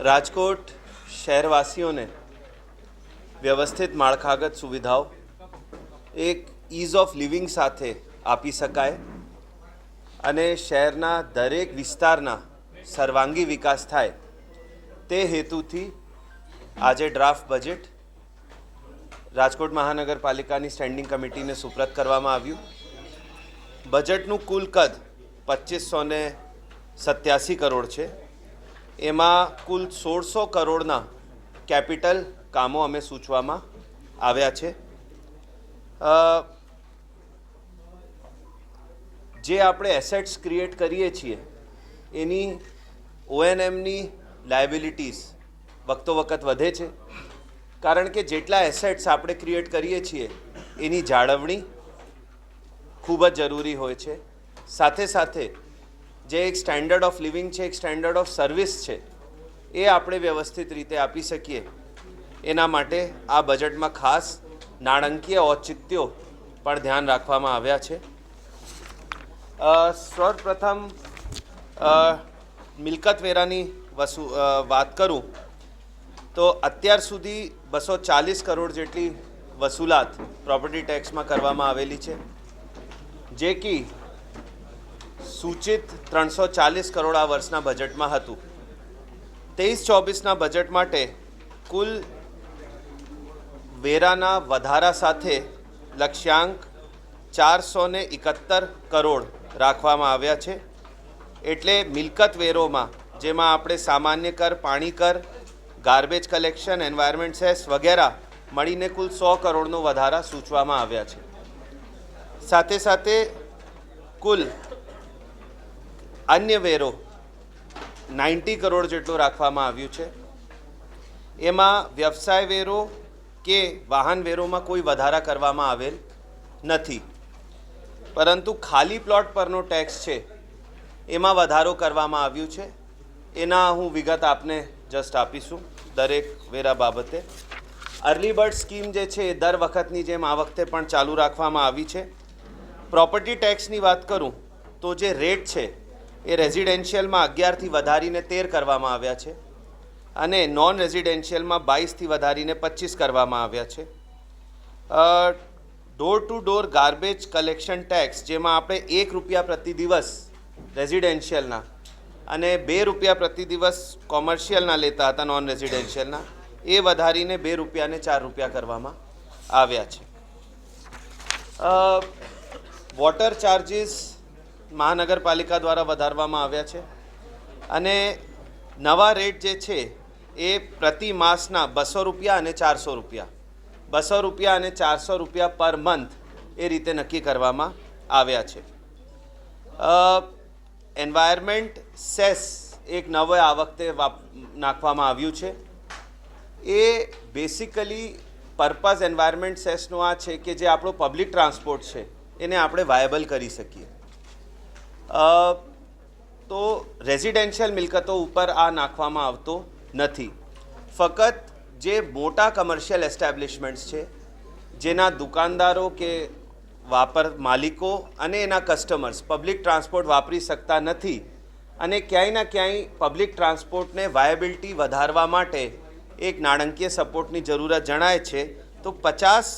રાજકોટ શહેરવાસીઓને વ્યવસ્થિત માળખાગત સુવિધાઓ એક ઇઝ ઓફ લિવિંગ સાથે આપી શકાય અને શહેરના દરેક વિસ્તારના સર્વાંગી વિકાસ થાય તે હેતુથી આજે ડ્રાફ્ટ બજેટ રાજકોટ મહાનગરપાલિકાની સ્ટેન્ડિંગ કમિટીને સુપ્રત કરવામાં આવ્યું. બજેટનું કુલ કદ 2587 કરોડ છે. એમાં કુલ 1600 કરોડના કેપિટલ કામો અમે સૂચવવામાં આવ્યા છે. જે આપણે એસેટ્સ ક્રિએટ કરીએ છીએ એની ઓએનએમની લાયબિલિટીઝ વખતો વખત વધે છે, કારણ કે જેટલા એસેટ્સ આપણે ક્રિએટ કરીએ છીએ એની જાળવણી ખૂબ જ જરૂરી હોય છે. સાથે સાથે જે એક સ્ટેન્ડર્ડ ઓફ લિવિંગ છે, એક સ્ટેન્ડર્ડ ઓફ સર્વિસ છે, એ આપણે વ્યવસ્થિત રીતે આપી શકીએ એના માટે આ બજેટમાં ખાસ નાણાકીય ઔચિત્યો પણ ધ્યાન રાખવામાં આવ્યા છે. સર્વપ્રથમ મિલકત વેરાની વાત કરું તો અત્યાર સુધી 240 કરોડ જેટલી વસૂલાત પ્રોપર્ટી ટેક્સમાં કરવામાં આવેલી છે, જે કે સૂચિત 340 કરોડ આ વર્ષના બજેટમાં હતું. 23-24ના બજેટ માટે કુલ વેરાના વધારા સાથે લક્ષ્યાંક 471 કરોડ રાખવામાં આવ્યા છે. એટલે મિલકત વેરોમાં, જેમાં આપણે સામાન્ય કર, પાણી કર, ગાર્બેજ કલેક્શન, એન્વાયરમેન્ટ સેસ વગેરે મળીને કુલ 100 કરોડનો વધારા સૂચવવામાં આવ્યા છે. સાથે સાથે કુલ અન્ય વેરો 90 કરોડ જેટલું રાખવામાં આવ્યું છે. એમાં વ્યવસાય વેરો કે વાહન વેરોમાં કોઈ વધારા કરવામાં આવેલ નથી, પરંતુ ખાલી પ્લોટ પરનો ટેક્સ છે એમાં વધારો કરવામાં આવ્યું છે. એના હું વિગત આપને જસ્ટ આપીશું દરેક વેરા બાબતે. અર્લી બર્ડ સ્કીમ જે છે એ દર વખતની જેમ આ વખતે પણ ચાલુ રાખવામાં આવી છે. પ્રોપર્ટી ટેક્સની વાત કરું તો જે રેટ છે એ રેઝિડેન્શિયલમાં 11થી વધારીને 13 કરવામાં આવ્યા છે અને નોન રેઝિડેન્શિયલમાં 22થી વધારીને 25 કરવામાં આવ્યા છે. Door to door garbage collection tax, જેમાં આપણે ₹1 પ્રતિ દિવસ રેઝિડેન્શિયલના અને ₹2 પ્રતિ દિવસ કોમર્શિયલના લેતા હતા નોન રેઝિડેન્શિયલના, એ વધારીને ₹2 ને ₹4 કરવામાં આવ્યા છે. વોટર ચાર્જીસ મહાનગરપાલિકા દ્વારા વધારવામાં આવ્યા છે અને નવા રેટ જે છે એ પ્રતિ માસના ₹200 અને ₹400, ₹200 અને ₹400 પર મંથ એ રીતે નક્કી કરવામાં આવ્યા છે. એન્વાયરમેન્ટ સેસ એક નવો આ વખતે નાખવામાં આવ્યું છે. એ બેસિકલી પર્પઝ એન્વાયરમેન્ટ સેસનો આ છે કે જે આપણો પબ્લિક ટ્રાન્સપોર્ટ છે એને આપણે વાયબલ કરી શકીએ. તો રેઝિડેન્શિયલ મિલકતો ઉપર આ નાખવામાં આવતો નથી. ફક્ત જે મોટા કમર્શિયલ એસ્ટેબ્લિશમેન્ટ્સ છે, જેના દુકાનદારો કે માલિકો અને એના કસ્ટમર્સ પબ્લિક ટ્રાન્સપોર્ટ વાપરી શકતા નથી અને ક્યાંય ના ક્યાંય પબ્લિક ટ્રાન્સપોર્ટને વાયબિલિટી વધારવા માટે એક નાણાકીય સપોર્ટની જરૂરત જણાય છે, તો 50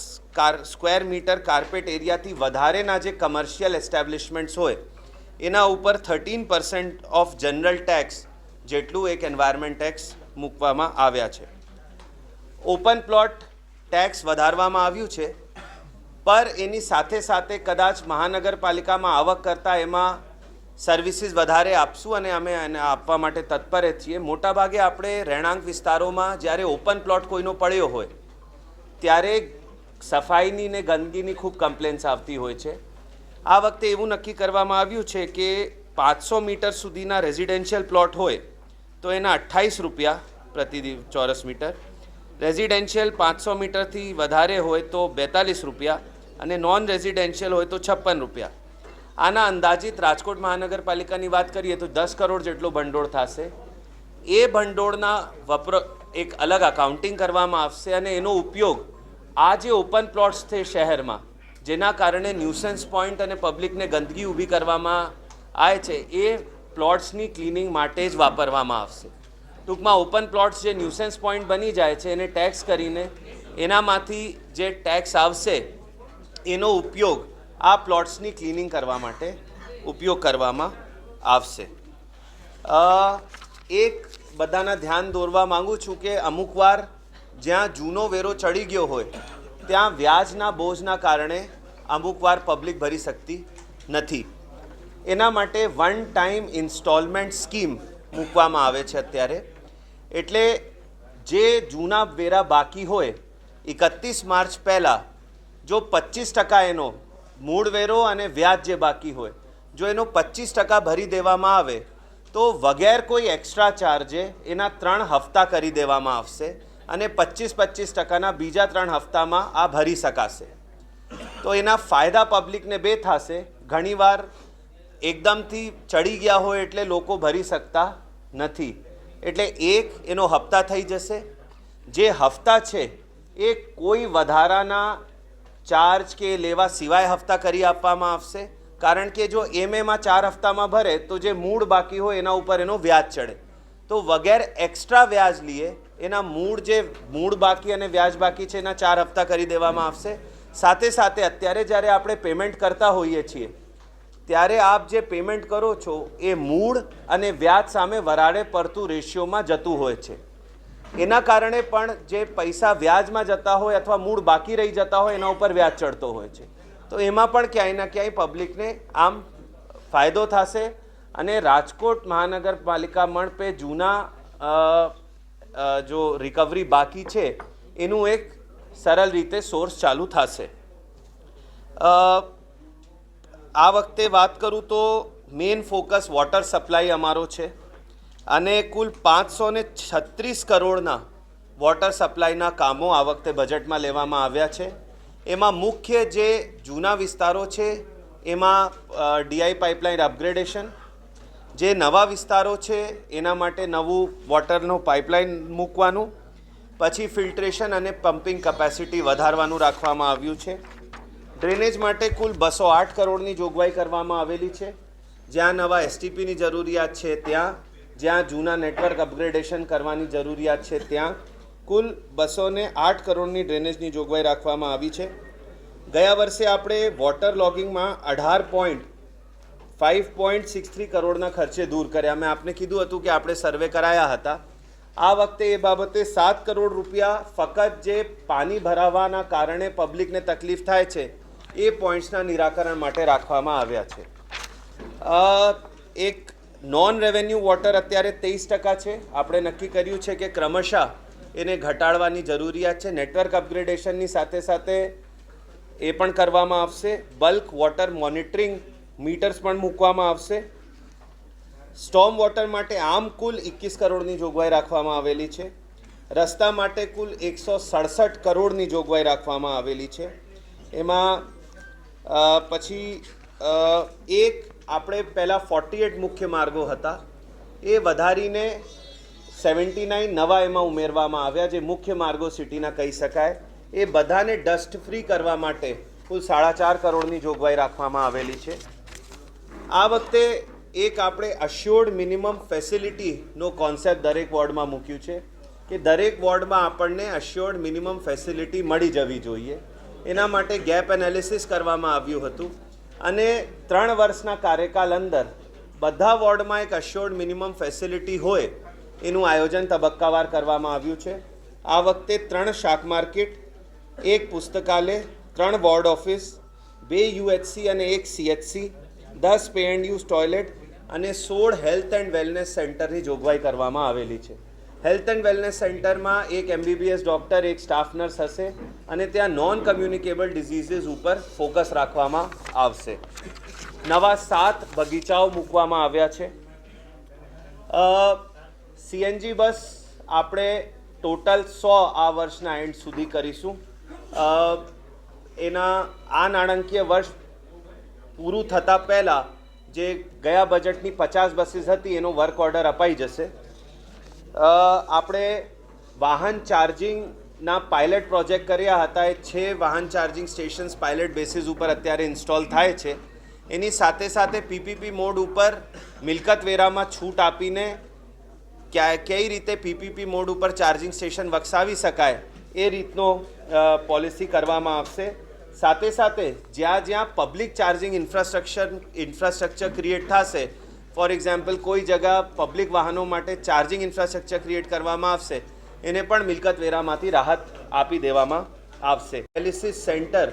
સ્ક્વેર મીટર કાર્પેટ એરિયાથી વધારેના જે કમર્શિયલ એસ્ટેબ્લિશમેન્ટ્સ હોય એના ઉપર 13% ઓફ જનરલ ટેક્સ જેટલું એક એન્વાયરમેન્ટ ટેક્સ મૂકવામાં આવ્યા છે. ઓપન પ્લોટ ટેક્સ વધારવામાં આવ્યું છે, પર એની સાથે સાથે કદાચ મહાનગરપાલિકામાં આવક કરતાં એમાં સર્વિસીસ વધારે આપશું અને અમે એને આપવા માટે તત્પર છીએ. મોટાભાગે આપણે રહેણાંક વિસ્તારોમાં જ્યારે ઓપન પ્લોટ કોઈનો પડ્યો હોય ત્યારે સફાઈની ને ગંદકીની ખૂબ કમ્પ્લેન્સ આવતી હોય છે. આ વખતે એવું નક્કી કરવામાં આવ્યું છે કે 500 મીટર સુધીના રેઝિડેન્શિયલ પ્લોટ હોય તો એના ₹28 પ્રતિ ચોરસ મીટર, રેઝિડેન્શિયલ 500 મીટરથી વધારે હોય તો ₹42 અને નોન રેઝિડેન્શિયલ હોય તો ₹56. આના અંદાજિત રાજકોટ મહાનગરપાલિકાની વાત કરીએ તો 10 કરોડ જેટલો ભંડોળ થશે. એ ભંડોળના એક અલગ અકાઉન્ટિંગ કરવામાં આવશે અને એનો ઉપયોગ આ જે ઓપન પ્લોટ્સ છે શહેરમાં, જેના કારણે ન્યુસન્સ પોઈન્ટ અને પબ્લિકને ગંદકી ઊભી કરવામાં આવે છે, એ પ્લોટ્સની ક્લિનિંગ માટે જ વાપરવામાં આવશે. ટૂંકમાં ઓપન પ્લોટ્સ જે ન્યુસન્સ પોઈન્ટ બની જાય છે એને ટેક્સ કરીને એનામાંથી જે ટેક્સ આવશે એનો ઉપયોગ આ પ્લોટ્સની ક્લિનિંગ કરવા માટે ઉપયોગ કરવામાં આવશે. એક બધાના ધ્યાન દોરવા માગું છું કે અમુક વાર જ્યાં જૂનો વેરો ચડી ગયો હોય ત્યાં વ્યાજના બોજના કારણે અમુક વાર પબ્લિક ભરી શકતી નથી. એના માટે વન ટાઈમ ઇન્સ્ટોલમેન્ટ સ્કીમ મૂકવામાં આવે છે અત્યારે. એટલે જે જૂના વેરા બાકી હોય 31 માર્ચ પહેલાં જો 25% એનો મૂળ વેરો અને વ્યાજ જે બાકી હોય જો એનો 25% ભરી દેવામાં આવે તો વગેર કોઈ એક્સ્ટ્રા ચાર્જે એના 3 હપ્તા કરી દેવામાં આવશે અને 25% બીજા 3 હપ્તામાં આ ભરી શકાશે. તો એના ફાયદા પબ્લિકને બે થશે. ઘણીવાર એકદમથી ચડી ગયા હોય એટલે લોકો ભરી શકતા નથી, એટલે એક એનો હપ્તા થઈ જશે. જે હપ્તા છે એ કોઈ વધારાના ચાર્જ કે લેવા સિવાય હપ્તા કરી આપવામાં આવશે. કારણ કે જો એમાં 4 હપ્તામાં ભરે તો જે મૂળ બાકી હોય એના ઉપર એનો વ્યાજ ચડે. તો વગેર એક્સ્ટ્રા વ્યાજ લીએ એના મૂળ બાકી અને વ્યાજ બાકી છે એના 4 હપ્તા કરી દેવામાં આવશે. સાથે સાથે અત્યારે જ્યારે આપણે પેમેન્ટ કરતા હોઈએ છીએ ત્યારે આપ જે પેમેન્ટ કરો છો એ મૂળ અને વ્યાજ સામે વરાળે પડતું રેશિયોમાં જતું હોય છે. એના કારણે પણ જે પૈસા વ્યાજમાં જતા હોય અથવા મૂળ બાકી રહી જતા હોય એના ઉપર વ્યાજ ચડતો હોય છે. તો એમાં પણ ક્યાંય ના ક્યાંય પબ્લિકને આમ ફાયદો થશે અને રાજકોટ મહાનગરપાલિકા મંડપે જૂના જો રિકવરી બાકી છે એનું એક સરળ રીતે સોર્સ ચાલુ થશે. આ વખતે વાત કરું તો મેઇન ફોકસ વોટર સપ્લાય અમારો છે અને કુલ 536 કરોડના વોટર સપ્લાયના કામો આ વખતે બજેટમાં લેવામાં આવ્યા છે. એમાં મુખ્ય જે જૂના વિસ્તારો છે એમાં ડીઆઈ પાઇપલાઇન અપગ્રેડેશન, જે નવા વિસ્તારો છે એના માટે નવું વોટરનો પાઇપલાઇન મૂકવાનું, પછી ફિલ્ટ્રેશન અને પમ્પિંગ કેપેસિટી વધારવાનું રાખવામાં આવ્યું છે. ડ્રેનેજ માટે કુલ 208 કરોડની જોગવાઈ કરવામાં આવેલી છે. જ્યાં નવા એસટીપીની જરૂરિયાત છે ત્યાં, જ્યાં જૂના નેટવર્ક અપગ્રેડેશન કરવાની જરૂરિયાત છે ત્યાં કુલ 208 કરોડની ડ્રેનેજની જોગવાઈ રાખવામાં આવી છે. ગયા વર્ષે આપણે વોટર લોગિંગમાં 5.63 કરોડના ખર્ચે દૂર કર્યા. મેં આપને કીધું હતું કે આપણે સર્વે કરાયા હતા. આ વખતે એ બાબતે 7 કરોડ રૂપિયા ફક્ત જે પાણી ભરાવાના કારણે પબ્લિકને તકલીફ થાય છે એ પોઈન્ટ્સના નિરાકરણ માટે રાખવામાં આવ્યા છે. એક નોન રેવન્યુ વોટર અત્યારે 23% છે. આપણે નક્કી કર્યું છે કે ક્રમશઃ એને ઘટાડવાની જરૂરિયાત છે. નેટવર્ક અપગ્રેડેશનની સાથે સાથે એ પણ કરવામાં આવશે. બલ્ક વોટર મોનિટરિંગ મીટર્સ પણ મૂકવામાં આવશે. સ્ટોમ વોટર માટે આમ કુલ 21 કરોડની જોગવાઈ રાખવામાં આવેલી છે. રસ્તા માટે કુલ 167 કરોડની જોગવાઈ રાખવામાં આવેલી છે. એમાં પછી એક આપણે પહેલાં 48 મુખ્ય માર્ગો હતા એ વધારીને 79 નવા એમાં ઉમેરવામાં આવ્યા, જે મુખ્ય માર્ગો સિટીના કહી શકાય. એ બધાને ડસ્ટ ફ્રી કરવા માટે કુલ 4.5 કરોડની જોગવાઈ રાખવામાં આવેલી છે. આ વખતે એક આપણે અશ્યોર્ડ મિનિમમ ફેસિલિટીનો કોન્સેપ્ટ દરેક વોર્ડમાં મૂક્યું છે કે દરેક વોર્ડમાં આપણને અશ્યોર્ડ મિનિમમ ફેસિલિટી મળી જવી જોઈએ. એના માટે ગેપ એનાલિસિસ કરવામાં આવ્યું હતું અને 3 વર્ષના કાર્યકાલ અંદર બધા વોર્ડમાં એક અશ્યોર્ડ મિનિમમ ફેસિલિટી હોય એનું આયોજન તબક્કાવાર કરવામાં આવ્યું છે. આ વખતે 3 શાક માર્કેટ, 1 પુસ્તકાલય, 3 વોર્ડ ઓફિસ, 2 યુએચસી અને 1 CHC, 10 pay and use toilet અને 16 હેલ્થ એન્ડ વેલનેસ સેન્ટરની જોગવાઈ કરવામાં આવેલી છે. હેલ્થ એન્ડ વેલનેસ સેન્ટરમાં 1 MBBS ડૉક્ટર, 1 સ્ટાફ નર્સ હશે અને ત્યાં નોન કમ્યુનિકેબલ ડિઝીઝીસ ઉપર ફોકસ રાખવામાં આવશે. નવા 7 બગીચાઓ મૂકવામાં આવ્યા છે. સીએનજી બસ આપણે ટોટલ 100 આ વર્ષના એન્ડ સુધી કરીશું. એના આ નાણાકીય વર્ષ પૂરું થતાં પહેલાં જે ગયા બજેટની 50 બસીસ હતી એનો વર્ક ઓર્ડર અપાઈ જશે. આપણે વાહન ચાર્જિંગના પાયલટ પ્રોજેક્ટ કર્યા હતા. એ 6 વાહન ચાર્જિંગ સ્ટેશન્સ પાયલટ બેસિસ ઉપર અત્યારે ઇન્સ્ટોલ થાય છે. એની સાથે સાથે પીપીપી મોડ ઉપર મિલકત વેરામાં છૂટ આપીને કઈ રીતે પીપીપી મોડ ઉપર ચાર્જિંગ સ્ટેશન વસાવી શકાય એ રીતનો પોલિસી કરવામાં આવશે. સાથે સાથે જ્યાં જ્યાં પબ્લિક ચાર્જિંગ ઇન્ફ્રાસ્ટ્રક્ચર ક્રિએટ થશે, ફોર એક્ઝામ્પલ કોઈ જગ્યા પબ્લિક વાહનો માટે ચાર્જિંગ ઇન્ફ્રાસ્ટ્રક્ચર ક્રિએટ કરવામાં આવશે, એને પણ મિલકત વેરામાંથી રાહત આપી દેવામાં આવશે. ડાયાલિસિસ સેન્ટર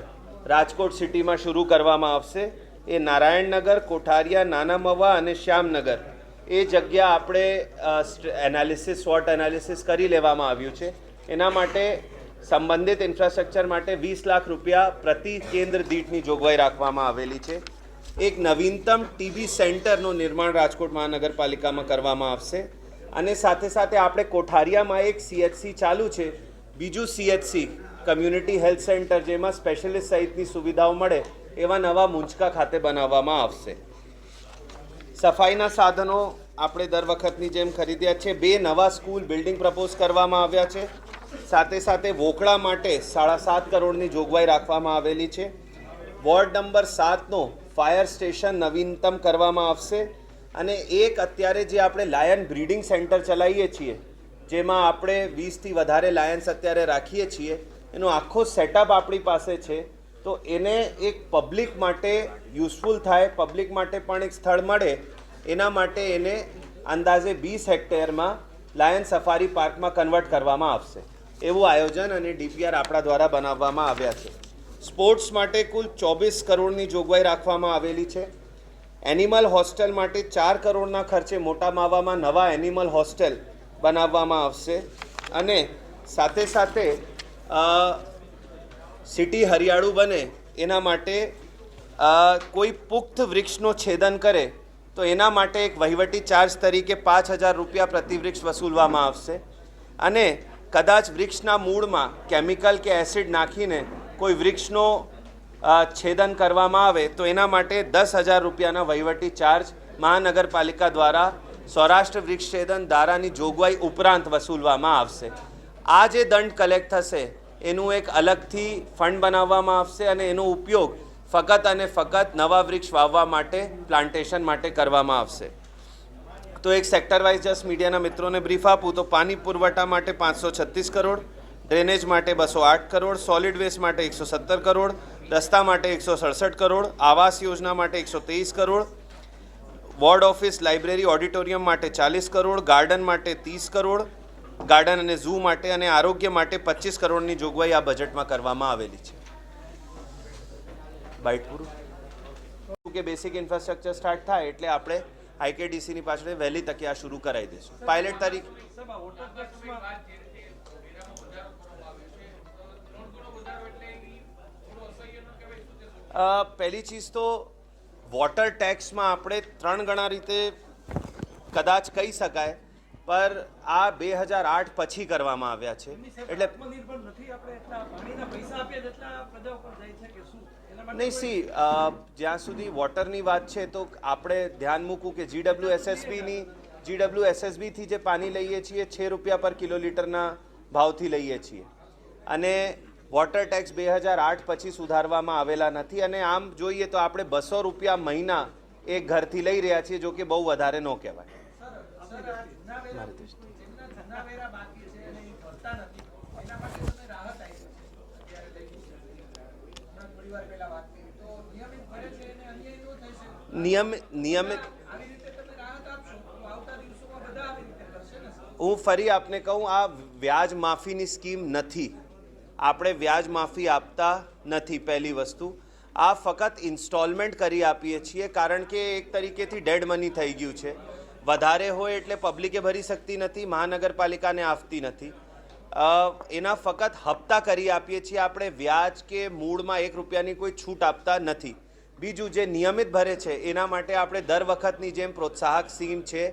રાજકોટ સિટીમાં શરૂ કરવામાં આવશે. એ નારાયણનગર, કોઠારિયા, નાના મવા અને શ્યામનગર એ જગ્યા આપણે SWOT એનાલિસિસ કરી લેવામાં આવ્યું છે. એના માટે સંબંધિત ઇન્ફ્રાસ્ટ્રક્ચર માટે 20 લાખ રૂપિયા પ્રતિ કેન્દ્ર દીઠની જોગવાઈ રાખવામાં આવેલી છે. એક નવીનતમ ટીબી સેન્ટરનું નિર્માણ રાજકોટ મહાનગરપાલિકામાં કરવામાં આવશે. અને સાથે સાથે આપણે કોઠારિયામાં એક CHC ચાલુ છે, બીજું CHC કમ્યુનિટી હેલ્થ સેન્ટર જેમાં સ્પેશિયલિસ્ટ સહિતની સુવિધાઓ મળે એવા નવા મુંચકા ખાતે બનાવવામાં આવશે. સફાઈના સાધનો આપણે દર વખતની જેમ ખરીદ્યા છે. 2 નવા સ્કૂલ બિલ્ડિંગ પ્રપોઝ કરવામાં આવ્યા છે. સાથે સાથે વોકળા માટે 7.5 કરોડની જોગવાઈ રાખવામાં આવેલી છે. વોર્ડ નંબર 7નો ફાયર સ્ટેશન નવીનતમ કરવામાં આવશે. અને એક અત્યારે જે આપણે લાયન બ્રીડિંગ સેન્ટર ચલાવીએ છીએ, જેમાં આપણે 20થી વધારે લાયન્સ અત્યારે રાખીએ છીએ, એનો આખો સેટઅપ આપણી પાસે છે. તો એને એક પબ્લિક માટે યુઝફુલ થાય, પબ્લિક માટે પણ એક સ્થળ મળે, એના માટે એને અંદાજે 20 હેક્ટેરમાં લાયન સફારી પાર્કમાં કન્વર્ટ કરવામાં આવશે. એવું આયોજન અને DPR આપણા દ્વારા બનાવવામાં આવ્યા છે. સ્પોર્ટ્સ માટે કુલ 24 કરોડની જોગવાઈ રાખવામાં આવેલી છે. એનિમલ હોસ્ટેલ માટે 4 કરોડના ખર્ચે મોટા માવામાં નવા એનિમલ હોસ્ટેલ બનાવવામાં આવશે. અને સાથે સાથે સિટી હરિયાળું બને એના માટે કોઈ પુખ્ત વૃક્ષનો છેદન કરે તો એના માટે એક વહીવટી ચાર્જ તરીકે 5,000 રૂપિયા પ્રતિ વૃક્ષ વસૂલવામાં આવશે. અને કદાચ વૃક્ષના મૂળમાં કેમિકલ કે એસિડ નાખીને કોઈ વૃક્ષનો છેદન કરવામાં આવે તો એના માટે 10,000 રૂપિયાના વહીવટી ચાર્જ મહાનગરપાલિકા દ્વારા સૌરાષ્ટ્ર વૃક્ષ છેદન ધારાની જોગવાઈ ઉપરાંત વસૂલવામાં આવશે. આ જે દંડ કલેક્ટ થશે એનું એક અલગથી ફંડ બનાવવામાં આવશે અને એનો ઉપયોગ ફક્ત અને ફક્ત નવા વૃક્ષ વાવવા માટે, પ્લાન્ટેશન માટે કરવામાં આવશે. તો એક સેક્ટર વાઇઝ જસ્ટ મીડિયાના મિત્રોને બ્રીફ આપું તો પાણી પુરવઠા માટે 536 કરોડ, ડ્રેનેજ માટે 208 કરોડ, સોલિડ વેસ્ટ માટે 117 કરોડ, રસ્તા માટે 167 કરોડ, આવાસ યોજના માટે 123 crore, ward office, library, auditorium માટે 40 કરોડ, ગાર્ડન માટે 30 કરોડ, ગાર્ડન અને ઝૂ માટે અને આરોગ્ય માટે 25 કરોડની જોગવાઈ આ બજેટમાં કરવામાં આવેલી છે. બાઇટ પૂરું કે બેસિક ઇન્ફ્રાસ્ટ્રક્ચર સ્ટાર્ટ થાય એટલે આપણે IKDCની પાછળ વહેલી તકે આ શરૂ કરાવી દઈશું. પાયલટ તરીકે પહેલી ચીજ તો વોટર ટેક્સમાં આપણે 3 ગણા રીતે કદાચ કહી શકાય, પર આ 2008 પછી કરવામાં આવ્યા છે. એટલે નહીં જ્યાં સુધી વોટરની વાત છે તો આપણે ધ્યાન મૂકવું કે GWSSBથી જે પાણી લઈએ છીએ 6 રૂપિયા પર કિલોલીટરના ભાવથી લઈએ છીએ. અને વોટર ટેક્સ 2008 પછી સુધારવામાં આવેલા નથી. અને આમ જોઈએ તો આપણે 200 રૂપિયા મહિના એક ઘરથી લઈ રહ્યા છીએ, જો કે બહુ વધારે ન કહેવાય. નિયમિત હું ફરી આપને કહું, આ વ્યાજ માફીની સ્કીમ નથી. આપણે વ્યાજ માફી આપતા નથી. પહેલી વસ્તુ, આ ફક્ત ઇન્સ્ટોલમેન્ટ કરી આપીએ છીએ, કારણ કે એક તરીકેથી ડેડ મની થઈ ગયું છે. વધારે હોય એટલે પબ્લિકે ભરી શકતી નથી, મહાનગરપાલિકાને આપતી નથી. એના ફક્ત હપ્તા કરી આપીએ છીએ. આપણે વ્યાજ કે મૂળમાં 1 રૂપિયાની કોઈ છૂટ આપતા નથી. બીજું, જે નિયમિત ભરે છે એના માટે આપણે દર વખતની જેમ પ્રોત્સાહક સ્કીમ છે,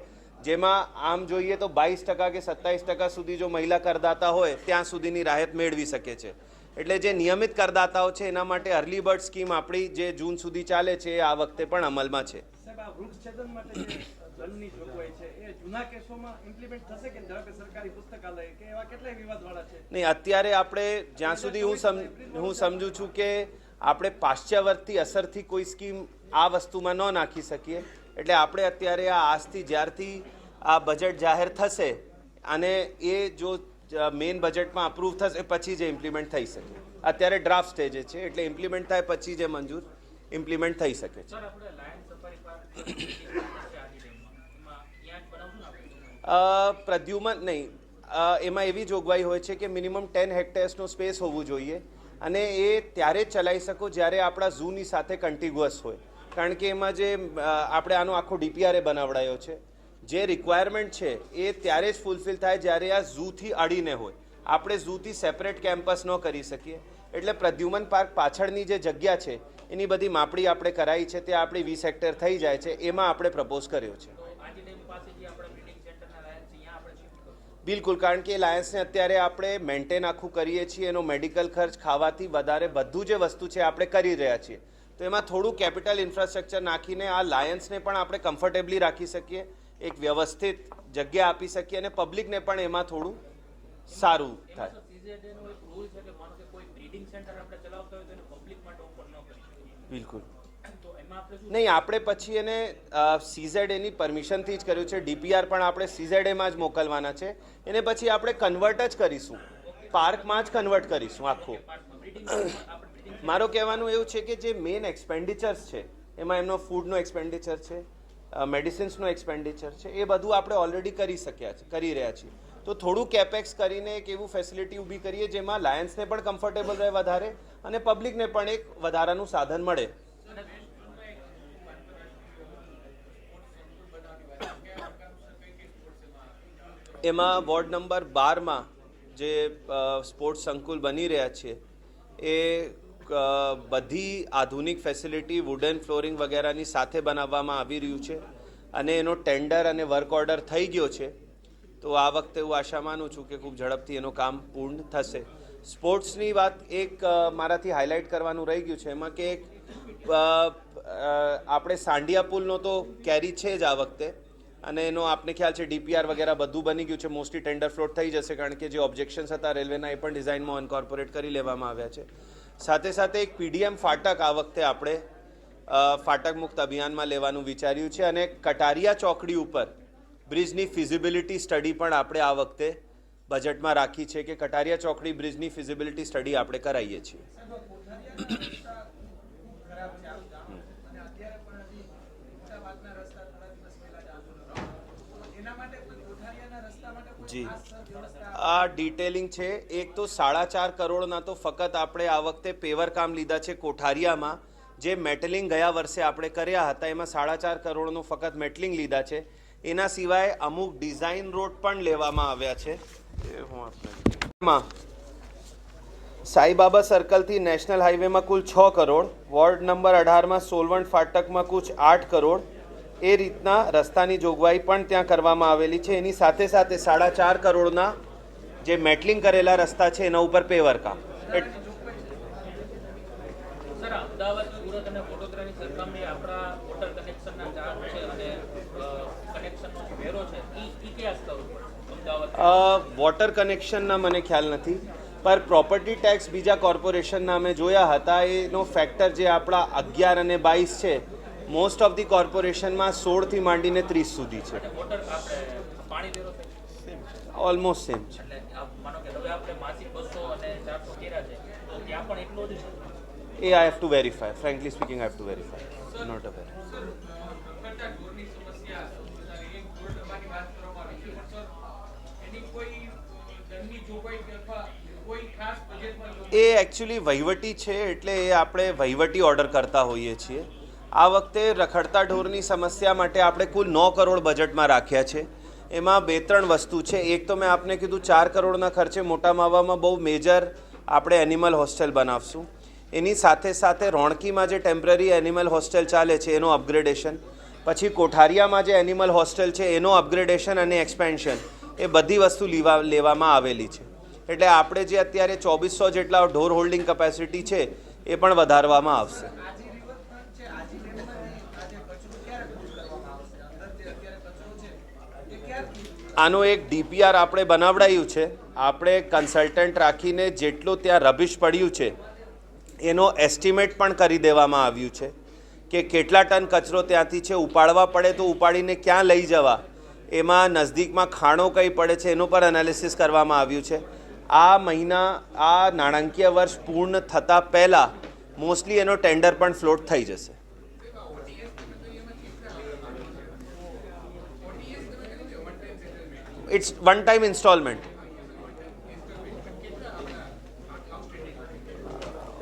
જેમાં આમ જોઈએ તો 22% કે 27% સુધી જો મહિલા કરદાતા હોય ત્યાં સુધીની રાહત મેળવી શકે છે. એટલે જે નિયમિત કરદાતાઓ છે એના માટે અર્લી બર્ડ સ્કીમ આપણી જે જૂન સુધી ચાલે છે એ આ વખતે પણ અમલમાં છે. નહીં, અત્યારે આપણે જ્યાં સુધી હું સમજુ છું કે આપણે પાશ્ચાત્યવર્તી અસરથી કોઈ સ્કીમ આ વસ્તુમાં ન નાખી શકીએ. એટલે આપણે અત્યારે આ આજથી જ્યારથી આ બજેટ જાહેર થશે અને એ જો મેઇન બજેટમાં અપ્રૂવ થશે પછી જ ઇમ્પ્લિમેન્ટ થઈ શકે. અત્યારે ડ્રાફ્ટ સ્ટેજે છે, એટલે ઇમ્પ્લિમેન્ટ થાય પછી જ મંજૂર ઇમ્પ્લિમેન્ટ થઈ શકે છે. પ્રદ્યુમન નહીં, એમાં એવી જોગવાઈ હોય છે કે મિનિમમ 10 હેક્ટર્સનો સ્પેસ હોવું જોઈએ અને એ ત્યારે જ ચલાવી શકો જ્યારે આપણા ઝૂની સાથે કન્ટિગ્યુઅસ હોય. કારણ કે એમાં જે આપણે આનો આખો ડીપીઆરએ બનાવડાયો છે, જે રિક્વાયરમેન્ટ છે એ ત્યારે જ ફૂલફિલ થાય જ્યારે આ ઝૂથી અડીને હોય. આપણે ઝૂથી સેપરેટ કેમ્પસ ન કરી શકીએ, એટલે પ્રદ્યુમન પાર્ક પાછળની જે જગ્યા છે એની બધી માપણી આપણે કરાવી છે, ત્યાં આપણી 20 હેક્ટર થઈ જાય છે, એમાં આપણે પ્રપોઝ કર્યો છે. બિલકુલ, કારણ કે લાયન્સને અત્યારે આપણે મેન્ટેન આખું કરીએ છીએ, એનો મેડિકલ ખર્ચ ખાવાથી વધારે બધું જે વસ્તુ છે આપણે કરી રહ્યા છીએ. તો એમાં થોડું કેપિટલ ઇન્ફ્રાસ્ટ્રક્ચર નાખીને આ લાયન્સને પણ આપણે કમ્ફર્ટેબલી રાખી શકીએ, એક વ્યવસ્થિત જગ્યા આપી શકીએ અને પબ્લિકને પણ એમાં થોડું સારું થાય. બિલકુલ નહીં, આપણે પછી એને CZAની પરમિશનથી જ કર્યું છે. ડીપીઆર પણ આપણે CZAમાં જ મોકલવાના છે, એને પછી આપણે કન્વર્ટ જ કરીશું, પાર્કમાં જ કન્વર્ટ કરીશું આખું. મારો કહેવાનું એવું છે કે જે મેઇન એક્સપેન્ડિચર્સ છે એમાં એમનો ફૂડનો એક્સપેન્ડિચર છે, મેડિસિન્સનો એક્સપેન્ડિચર છે, એ બધું આપણે ઓલરેડી કરી રહ્યા છીએ. તો થોડું કેપેક્સ કરીને એક એવું ફેસિલિટી ઊભી કરીએ જેમાં લાયન્સને પણ કમ્ફર્ટેબલ રહે વધારે અને પબ્લિકને પણ એક વધારાનું સાધન મળે. એમાં વોર્ડ નંબર 12માં જે સ્પોર્ટ્સ સંકુલ બની રહ્યા છે એ બધી આધુનિક ફેસિલિટી વુડન ફ્લોરિંગ વગેરેની સાથે બનાવવામાં આવી રહ્યું છે અને એનો ટેન્ડર અને વર્ક ઓર્ડર થઈ ગયો છે. તો આ વખતે હું આશા માનું છું કે ખૂબ ઝડપથી એનું કામ પૂર્ણ થશે. સ્પોર્ટ્સની વાત એક મારાથી હાઇલાઇટ કરવાનું રહી ગયું છે, એમાં કે એક આપણે સાંડિયા પુલનો તો કેરી છે જ આ વખતે અને એનો આપને ખ્યાલ છે ડીપીઆર વગેરે બધું બની ગયું છે, મોસ્ટલી ટેન્ડર ફ્લોટ થઈ જશે કારણ કે જે ઓબ્જેક્શન્સ હતા રેલવેના એ પણ ડિઝાઇનમાં ઇન્કોર્પોરેટ કરી લેવામાં આવ્યા છે. સાથે સાથે એક પીડીએમ ફાટક આ વખતે આપણે ફાટક મુક્ત અભિયાનમાં લેવાનું વિચાર્યું છે અને કટારિયા ચોકડી ઉપર બ્રિજની ફિઝિબિલિટી સ્ટડી પણ આપણે આ વખતે બજેટમાં રાખી છે કે કટારિયા ચોકડી બ્રિજની ફિઝિબિલિટી સ્ટડી આપણે કરાવીએ છીએ. જી, આ ડિટેલિંગ છે. એક તો 4.5 કરોડના તો ફક્ત આપણે આ વખતે પેવર કામ લીધા છે કોઠારિયામાં, જે મેટલિંગ ગયા વર્ષે આપણે કર્યા હતા એમાં 4.5 કરોડનું ફક્ત મેટલિંગ લીધા છે. એના સિવાય અમુક ડિઝાઇન રોડ પણ લેવામાં આવ્યા છે. સાઈબાબા સર્કલથી નેશનલ હાઈવેમાં કુલ 6 કરોડ, વોર્ડ નંબર 18માં સોલવંટ ફાટકમાં કુલ 8 કરોડ, એ રીતના રસ્તાની જોગવાઈ પણ ત્યાં કરવામાં આવેલી છે. એની સાથે સાથે 4.5 કરોડના જે મેટલિંગ કરેલા રસ્તા છે એના ઉપર પેવર કામ. વોટર કનેક્શનના મને ખ્યાલ નથી, પર પ્રોપર્ટી ટેક્સ બીજા કોર્પોરેશનના અમે જોયા હતા, એનો ફેક્ટર જે આપણા 11 અને 22 છે, મોસ્ટ ઓફ ધી કોર્પોરેશનમાં 16થી માંડીને 30 સુધી છે. ઓલમોસ્ટ સેમ છે. એ I have to verify, frankly speaking I have to verify, not aware. એ એકચ્યુઅલી વહીવટી છે, એટલે એ આપણે વહીવટી ઓર્ડર કરતા હોઈએ છીએ. આ વખતે રખડતા ઢોરની સમસ્યા માટે આપણે કુલ 9 કરોડ બજેટમાં રાખ્યા છે. એમાં 2-3 વસ્તુ છે. એક તો મેં આપને કીધું 4 કરોડના ખર્ચે મોટા માવામાં બહુ મેજર આપણે એનિમલ હોસ્ટેલ બનાવશું. એની સાથે સાથે રોણકીમાં જે ટેમ્પરરી એનિમલ હોસ્ટેલ ચાલે છે એનો અપગ્રેડેશન, પછી કોઠારિયામાં જે એનિમલ હોસ્ટેલ છે એનો અપગ્રેડેશન અને એક્સપેન્શન, એ બધી વસ્તુ લેવામાં આવેલી છે. એટલે આપણે જે અત્યારે 2400 જેટલા ઢોર હોલ્ડિંગ કેપેસિટી છે એ પણ વધારવામાં આવશે. આનો એક ડીપીઆર આપણે બનાવડાયું છે. આપણે કન્સલ્ટન્ટ રાખીને જેટલું ત્યાં રબિશ પડ્યું છે એનો એસ્ટિમેટ પણ કરી દેવામાં આવ્યું છે કે કેટલા ટન કચરો ત્યાંથી છે, ઉપાડવા પડે તો ઉપાડીને ક્યાં લઈ જવા, એમાં નજદીકમાં ખાણો કઈ પડે છે એનું પર એનાલિસિસ કરવામાં આવ્યું છે. આ મહિના આ નાણાકીય વર્ષ પૂર્ણ થતાં પહેલાં મોસ્ટલી એનો ટેન્ડર પણ ફ્લોટ થઈ જશે. It's one time installment.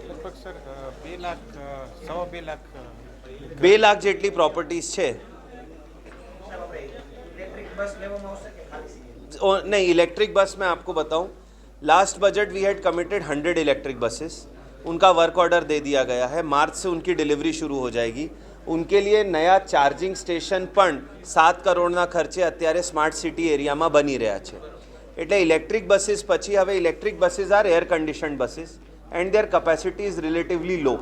લગભગ સર 2 લાખ 2.5 લાખ 2 લાખ જેટલી પ્રોપર્ટીઝ છે. नहीं, इलेक्ट्रिक बस मैं आपको बताऊं, last budget we had committed 100 electric buses. उनका वर्क ऑर्डर दे दिया गया है. मार्च से उनकी डिलीवरी शुरू हो जाएगी. उनके लिए नया चार्जिंग स्टेशन પણ 7 કરોડના ખર્ચે અત્યારે સ્માર્ટ સિટી એરિયામાં બની રહ્યા છે. એટલે ઇલેક્ટ્રિક બસીસ પછી હવે electric buses are air conditioned buses and their capacity is relatively low.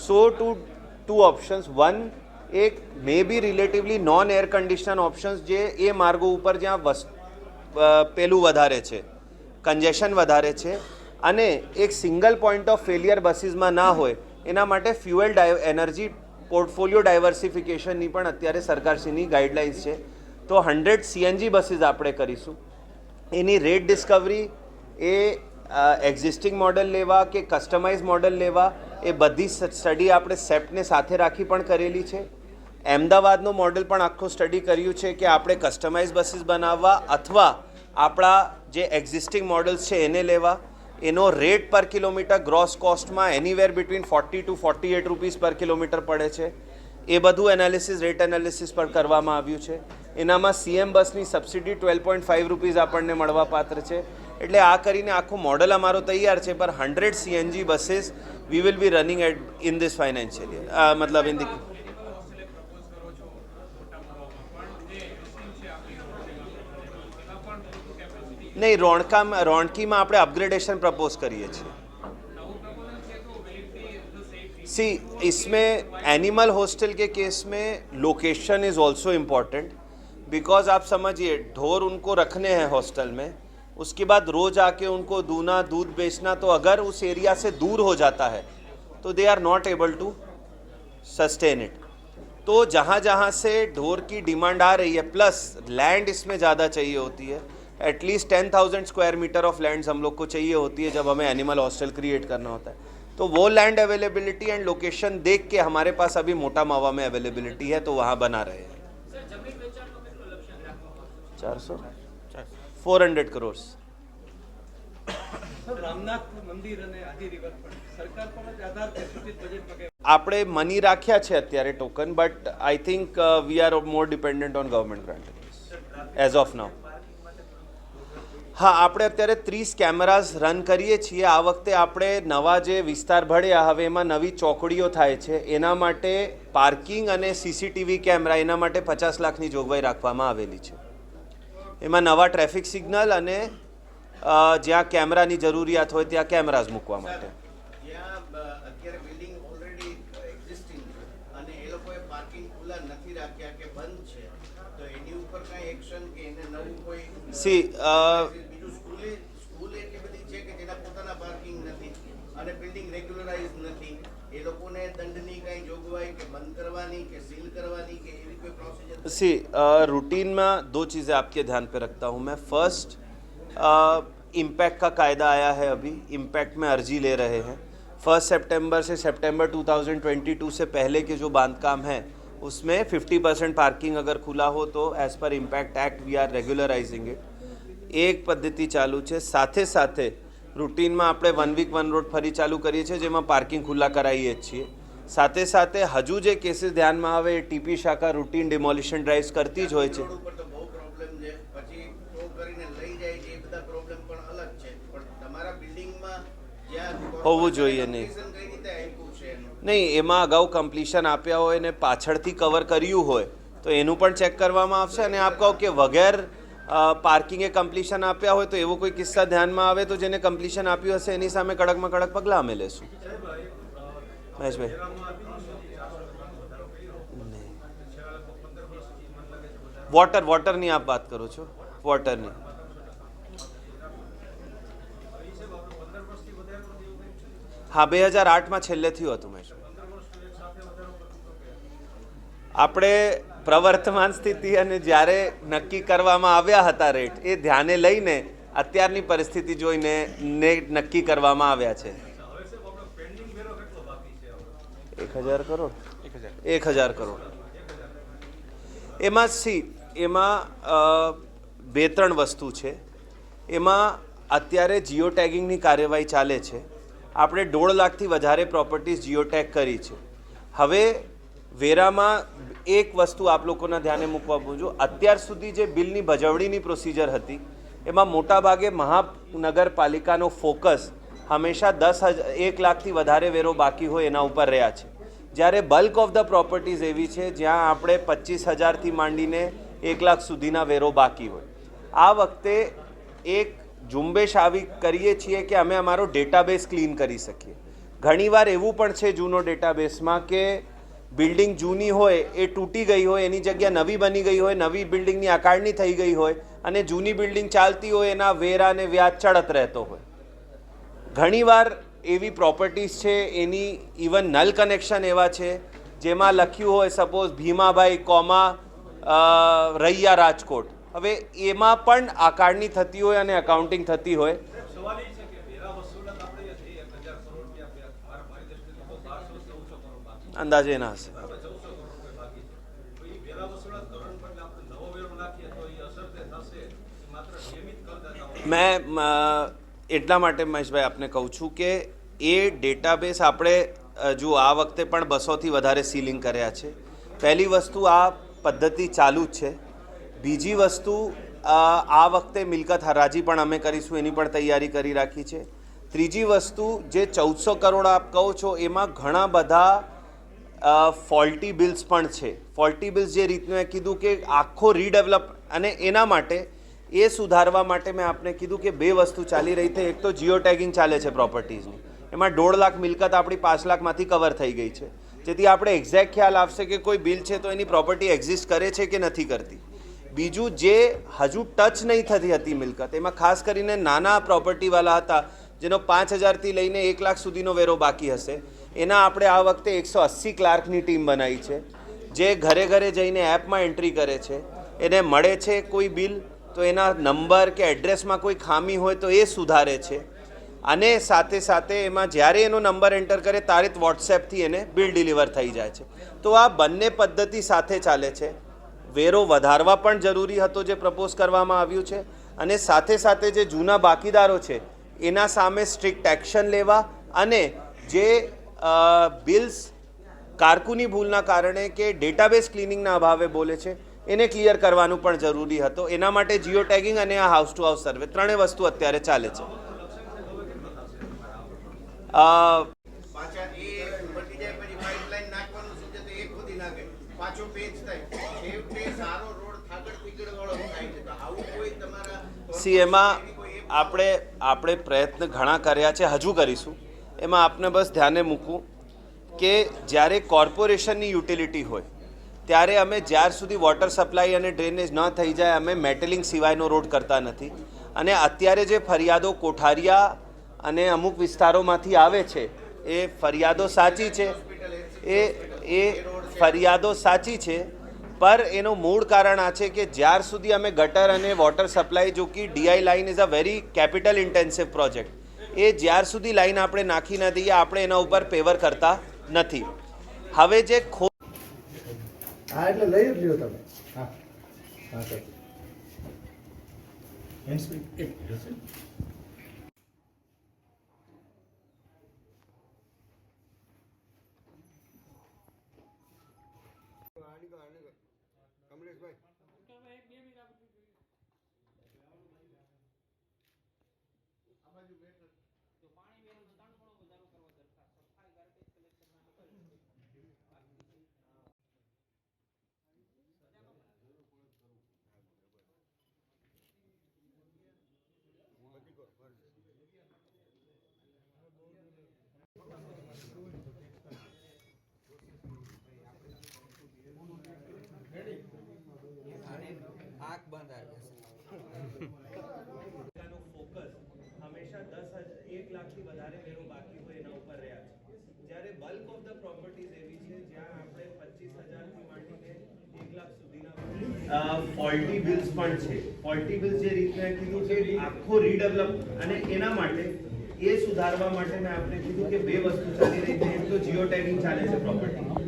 So two options. One, એક may be relatively non air condition options જે એ માર્ગો ઉપર જ્યાં પેલું વધારે છે, કન્જેશન વધારે છે અને એક સિંગલ પોઈન્ટ ઓફ ફેલિયર બસીસમાં ના હોય એના માટે ફ્યુએલ એનર્જી પોર્ટફોલિયો ડાયવર્સિફિકેશનની પણ અત્યારે સરકારશ્રીની ગાઈડલાઇન્સ છે. તો 100 સીએનજી બસીસ આપણે કરીશું. એની રેટ ડિસ્કવરી એ એક્ઝિસ્ટિંગ મોડલ લેવા કે કસ્ટમાઇઝ મોડલ લેવા એ બધી સ્ટડી આપણે સેપ્ટને સાથે રાખી પણ કરેલી છે. અમદાવાદનો મોડલ પણ આખું સ્ટડી કર્યું છે કે આપણે કસ્ટમાઇઝ બસીસ બનાવવા અથવા આપણા જે એક્ઝિસ્ટિંગ મોડલ્સ છે એને લેવા. એનો રેટ પર કિલોમીટર ગ્રોસ કોસ્ટમાં anywhere between 40 to 48 rupees per kilometer પડે છે. એ બધું એનાલિસિસ, રેટ એનાલિસિસ પણ કરવામાં આવ્યું છે. એનામાં સીએમ બસની સબસિડી 12.5 રૂપીસ આપણને મળવાપાત્ર છે. એટલે આ કરીને આખું મોડલ અમારો તૈયાર છે. પર 100 CNG buses we will be running at in this financial year, મતલબ ઇન ધી નહીં, રોણકીમાં આપણે અપગ્रेडेशन प्रपोज करिए છીએ. सी इसमें एनिमल हॉस्टल के केस में location is also important. Because आप समझिए, ढोर उनको रखने हैं हॉस्टल में, उसके बाद रोज़ आके उनको दूना दूध बेचना, तो अगर उस एरिया से दूर हो जाता है तो they are not able to sustain it. तो जहाँ जहाँ से ढोर की डिमांड आ रही है, प्लस लैंड इसमें ज़्यादा चाहिए होती है. At least 10,000 square metre of lands हम लोग को चाहिए होती है जब हमें एनिमल हॉस्टल क्रिएट करना होता है. तो वो लैंड अवेलेबिलिटी एंड लोकेशन देख के हमारे पास अभी मोटा मावा में अवेलेबिलिटी है, तो वहाँ बना रहे हैं. 400 करोड़. આપણે મની રાખ્યા છે અત્યારે token, but I think we are more dependent on government grant as of નાઉ. હા, આપણે અત્યારે 30 કેમેરાઝ રન કરીએ છીએ. આ વખતે આપણે નવા જે વિસ્તાર ભળ્યા, હવે એમાં નવી ચોકડીઓ થાય છે. એના માટે પાર્કિંગ અને સીસીટીવી કેમેરા, એના માટે 50 લાખની જોગવાઈ રાખવામાં આવેલી છે. એમાં નવા ટ્રાફિક સિગ્નલ અને જ્યાં કેમેરાની જરૂરિયાત હોય ત્યાં કેમેરાઝ મૂકવા માટે. સી सी रूटीन में 2 चीज़ें आपके ध्यान पे रखता हूँ मैं. फर्स्ट, इम्पैक्ट का कायदा आया है अभी. इम्पैक्ट में अर्जी ले रहे हैं. 1 सितंबर से सितंबर 2022 से पहले के जो बांधकाम हैं उसमें 50% पार्किंग अगर खुला हो तो as per impact act we are regularising it. एक पद्धति चालू है. साथे साथे रूटीन में આપણે 1 वीक 1 रोड फरी चालू करिए છીએ, જેમાં પાર્કિંગ ખુલ્લા કરાવીએ છીએ. સાથે સાથે હજુ જે કેસીસ ધ્યાનમાં આવે એ ટીપી શાખા રૂટીન ડિમોલિશન ડ્રાઇવ્સ કરતી જ હોય છે. હોવું જોઈએ નહીં. નહીં, એમાં અગાઉ કમ્પ્લીશન આપ્યા હોય ને પાછળથી કવર કર્યું હોય તો એનું પણ ચેક કરવામાં આવશે. અને આપ કહો કે વગર પાર્કિંગે કમ્પ્લીશન આપ્યા હોય તો એવો કોઈ કિસ્સા ધ્યાનમાં આવે તો જેને કમ્પ્લીશન આપ્યું હશે એની સામે કડકમાં કડક પગલાં અમે લેશું. મહેશભાઈ, વોટરની આપ વાત કરો છો? વોટરની હા, 2008માં છેલ્લે થયું હતું. મહેશભાઈ, આપણે પ્રવર્તમાન સ્થિતિ અને જ્યારે નક્કી કરવામાં આવ્યા હતા રેટ એ ધ્યાને લઈને અત્યારની પરિસ્થિતિ જોઈને નક્કી કરવામાં આવ્યા છે. 1000 કરોડ 1000 કરોડ એમાં બે ત્રણ વસ્તુ છે. એમાં અત્યારે જીઓ ટેગિંગની કાર્યવાહી ચાલે છે. આપણે 1.5 લાખથી વધારે પ્રોપર્ટીઝ જીઓ ટેગ કરી છે. હવે વેરામાં એક વસ્તુ આપ લોકોના ધ્યાને મૂકવા પૂછું, અત્યાર સુધી જે બિલની ભજવણીની પ્રોસિજર હતી એમાં મોટાભાગે મહાનગરપાલિકાનો ફોકસ હંમેશા 1 લાખથી વધારે વેરો બાકી હોય એના ઉપર રહ્યા છે. જ્યારે બલ્ક ઓફ ધ પ્રોપર્ટીઝ એવી છે જ્યાં આપણે 25,000થી માંડીને 1 લાખ સુધીના વેરો બાકી હોય. આ વખતે એક ઝુંબેશ આવી કરીએ છીએ કે અમે અમારો ડેટાબેઝ ક્લીન કરી શકીએ. ઘણીવાર એવું પણ છે જૂનો ડેટાબેઝમાં કે બિલ્ડિંગ જૂની હોય એ તૂટી ગઈ હોય, એની જગ્યા નવી બની ગઈ હોય, નવી બિલ્ડિંગની આકારણી થઈ ગઈ હોય અને જૂની બિલ્ડિંગ ચાલતી હોય એના વેરા અને વ્યાજ ચડત રહેતો હોય. ઘણીવાર એવી પ્રોપર્ટીઝ છે એની ઇવન નલ કનેક્શન એવા છે જેમાં લખ્યું હોય સપોઝ ભીમાભાઈ કોમા રૈયા રાજકોટ. હવે એમાં પણ આકારણી થતી હોય અને અકાઉન્ટિંગ થતી હોય. અંદાજે એના હશે. મેં એટલા માટે મહેશભાઈ આપને કહું છું કે એ ડેટાબેઝ આપણે જો આ વખતે પણ 200થી વધારે સીલિંગ કર્યા છે. પહેલી વસ્તુ આ પદ્ધતિ ચાલુ જ છે. બીજી વસ્તુ આ વખતે મિલકત હરાજી પણ અમે કરીશું, એની પણ તૈયારી કરી રાખી છે. ત્રીજી વસ્તુ જે 1400 કરોડ આપ કહો છો એમાં ઘણા બધા ફોલ્ટી બિલ્સ પણ છે. ફોલ્ટી બિલ્સ જે રીતનું મેં કીધું કે આખો રીડેવલપ, અને એના માટે એ સુધારવા માટે મેં આપને કીધું કે બે વસ્તુ ચાલી રહી છે. એક તો જીઓ ટેગિંગ ચાલે છે પ્રોપર્ટીઝની, એમાં 1.5 લાખ મિલકત આપણી 5 લાખમાંથી કવર થઈ ગઈ છે, જેથી આપણે એક્ઝેક્ટ ખ્યાલ આવશે કે કોઈ બિલ છે તો એની પ્રોપર્ટી એક્ઝિસ્ટ કરે છે કે નથી કરતી. બીજું જે હજુ ટચ નહીં થતી હતી મિલકત, એમાં ખાસ કરીને નાના પ્રોપર્ટીવાળા હતા જેનો 5,000થી લઈને 1 લાખ સુધીનો વેરો બાકી હશે, એના આપણે આ વખતે 180 ક્લાર્કની ટીમ બનાવી છે જે ઘરે ઘરે જઈને એપમાં એન્ટ્રી કરે છે. એને મળે છે કોઈ બિલ તો એના નંબર કે એડ્રેસમાં કોઈ ખામી હોય તો એ સુધારે છે, અને સાથે સાથે એમાં જ્યારે એનો નંબર એન્ટર કરે ત્યારે જ વોટ્સએપથી એને બિલ ડિલિવર થઈ જાય છે. તો આ બંને પદ્ધતિ સાથે ચાલે છે. વેરો વધારવા પણ જરૂરી હતો જે પ્રપોઝ કરવામાં આવ્યું છે, અને સાથે સાથે જે જૂના બાકીદારો છે એના સામે સ્ટ્રિક્ટ એક્શન લેવા, અને જે બિલ્સ કારકુની ભૂલના કારણે કે ડેટાબેઝ ક્લિનિંગના અભાવે બોલે છે એને ક્લિયર કરવાનું પણ જરૂરી હતો. એના માટે જીઓ ટેગિંગ અને આ હાઉસ ટુ હાઉસ સર્વે ત્રણેય વસ્તુ અત્યારે ચાલે છે. એમાં આપણે પ્રયત્ન ઘણા કર્યા છે, હજુ કરીશું. એમાં આપને બસ ધ્યાને મૂકવું કે જ્યારે કોર્પોરેશનની યુટિલિટી હોય ત્યારે અમે જ્યાર સુધી વોટર સપ્લાય અને ડ્રેનેજ ન થઈ જાય અમે મેટલિંગ સિવાયનો રોડ કરતા નથી. અને અત્યારે જે ફરિયાદો કોઠારિયા અને અમુક વિસ્તારોમાંથી આવે છે એ ફરિયાદો સાચી છે, એ ફરિયાદો સાચી છે, પર એનું મૂળ કારણ આ છે કે જ્યાર સુધી અમે ગટર અને વોટર સપ્લાય, જો કે DI line is a very capital intensive project, એ જ્યાર સુધી લાઇન આપણે નાખી ન દઈએ આપણે એના ઉપર પેવર કરતા નથી. હવે જે હા એટલે લઈ જ લ્યો તમે. હા હા સર. આંખ બંધ આવી જશે. ફોકસ હંમેશા 1 લાખથી વધારે વેરો બાકી હોય એના ઉપર રહ્યા છે, જ્યારે બલ્ક ઓફ ધ પ્રોપર્ટીઝ એવી છે જ્યાં આપણે 25,000થી માંડીને 1 લાખ ફોલ્ટી બિલ્સ પણ છે. ફોલ્ટી બિલ્સ જે રીતે મેં કીધું કે આખો રીડેવલપ, અને એના માટે એ સુધારવા માટે મેં આપણે કીધું કે બે વસ્તુ ચાલી રહી છે. એક તો જીઓ ટેગિંગ ચાલે છે પ્રોપર્ટી,